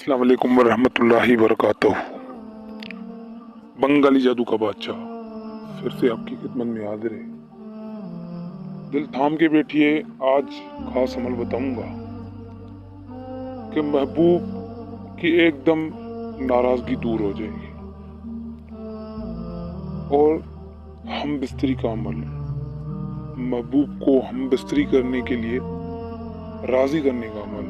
अस्सलाम वालेकुम वरहमतुल्लाहि वबरकातुहू। बंगाली जादू का बादशाह फिर से आपकी खिदमत में हाजिर है। दिल थाम के बैठिए, आज खास अमल बताऊंगा कि महबूब की एकदम नाराजगी दूर हो जाएगी और हम बिस्तरी का अमल, महबूब को हम बिस्तरी करने के लिए राजी करने का अमल,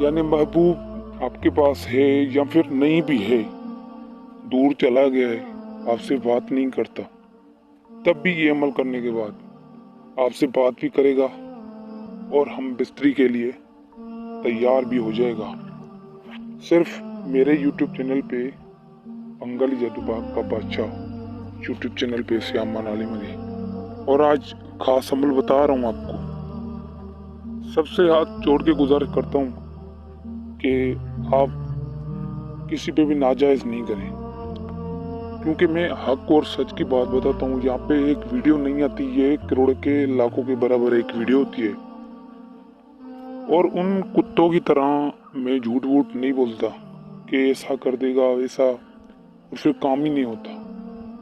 यानी महबूब आपके पास है या फिर नहीं भी है, दूर चला गया है, आपसे बात नहीं करता, तब भी ये अमल करने के बाद आपसे बात भी करेगा और हम बिस्तरी के लिए तैयार भी हो जाएगा। सिर्फ मेरे YouTube चैनल पे बंगाली जादू का बादशाह YouTube चैनल पे श्याम मनाली में। और आज खास अमल बता रहा हूँ आपको। सबसे हाथ जोड़ के गुजारिश करता हूँ कि आप किसी पे भी नाजायज नहीं करें, क्योंकि मैं हक और सच की बात बताता हूँ। यहाँ पे एक वीडियो नहीं आती, ये करोड़ के लाखों के बराबर एक वीडियो होती है। और उन कुत्तों की तरह मैं झूठ वूठ नहीं बोलता कि ऐसा कर देगा वैसा, और फिर काम ही नहीं होता।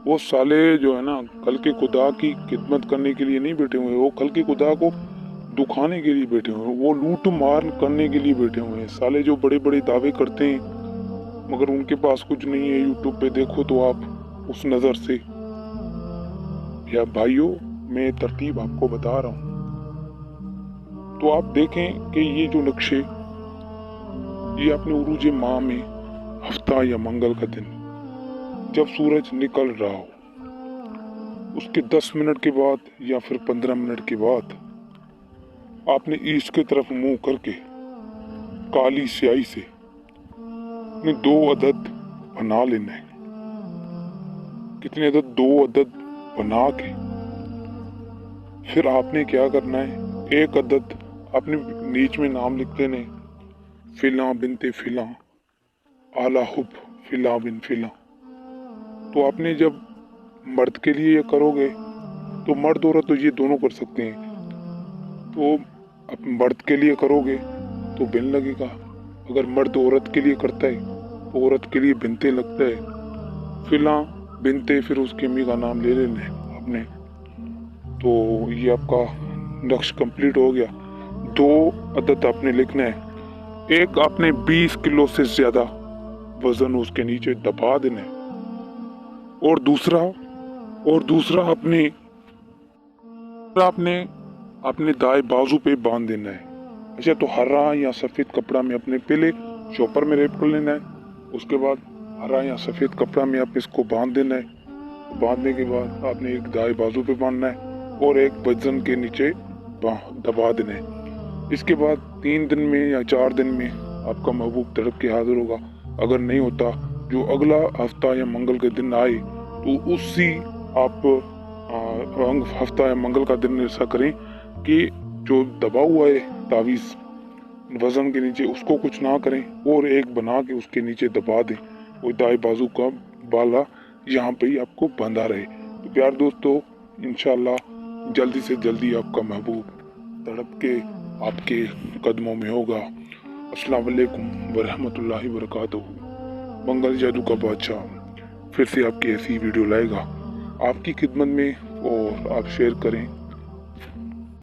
वो साले जो है ना, कल के खुदा की खिदमत करने के लिए नहीं बैठे हुए, वो कल के खुदा को दुखाने के लिए बैठे हुए हैं, वो लूट मार करने के लिए बैठे हुए हैं। साले जो बड़े बड़े दावे करते हैं मगर उनके पास कुछ नहीं है। यूट्यूब पे देखो तो आप उस नज़र से। या भाइयों, मैं तरतीब आपको बता रहा हूँ तो आप देखें कि ये जो नक्शे, ये अपने उरूज माह में हफ्ता या मंगल का दिन जब सूरज निकल रहा हो, उसके 10 मिनट के बाद या फिर 15 मिनट के बाद आपने ईस्ट की तरफ मुंह करके काली स्याही से अपने 2 अदद बना लेना है। कितने अदद? 2 अदद बना के फिर आपने क्या करना है, 1 अदद आपने नीच में नाम लिख देने, फिला बिनते फिला आला हुब फिला बिन फिला। तो आपने जब मर्द के लिए ये करोगे तो मर्द औरत तो ये दोनों कर सकते हैं, तो आप मर्द के लिए करोगे तो बिन लगेगा। अगर मर्द औरत के लिए करता है तो औरत के लिए बिनते लगता है। फिला बिनते, फिर उसकी अम्मी का नाम ले लेना है आपने। तो ये आपका नक्श कंप्लीट हो गया। 2 अदद आपने लिखना है। एक आपने 20 किलो से ज्यादा वजन उसके नीचे दबा देना है, और दूसरा आपने अपने दाएं बाजू पे बांध देना है। अच्छा, तो हरा या सफेद कपड़ा में अपने पहले चॉपर में रेप कर लेना है, उसके बाद हरा या सफेद कपड़ा में आप इसको बांध देना है। बांधने के बाद आपने एक दाएं बाजू पे बांधना है और एक वजन के नीचे दबा देना है। इसके बाद 3 दिन में या 4 दिन में आपका महबूब तड़प के हाजिर होगा। अगर नहीं होता, जो अगला हफ्ता या मंगल के दिन आए, तो उसी आप हफ्ता या मंगल का दिन ऐसा करें कि जो दबा हुआ है तावीज़ वजन के नीचे, उसको कुछ ना करें और एक बना के उसके नीचे दबा दें, और दाएं बाजू का बाला यहाँ पे ही आपको बंधा रहे। तो प्यार दोस्तों, इंशाल्लाह जल्दी से जल्दी आपका महबूब तड़प के आपके कदमों में होगा। अस्सलाम वालेकुम वरहमतुल्लाहि वबरकातुहू। बंगाली जादू का बादशाह फिर से आपकी ऐसी वीडियो लाएगा आपकी खिदमत में, और आप शेयर करें।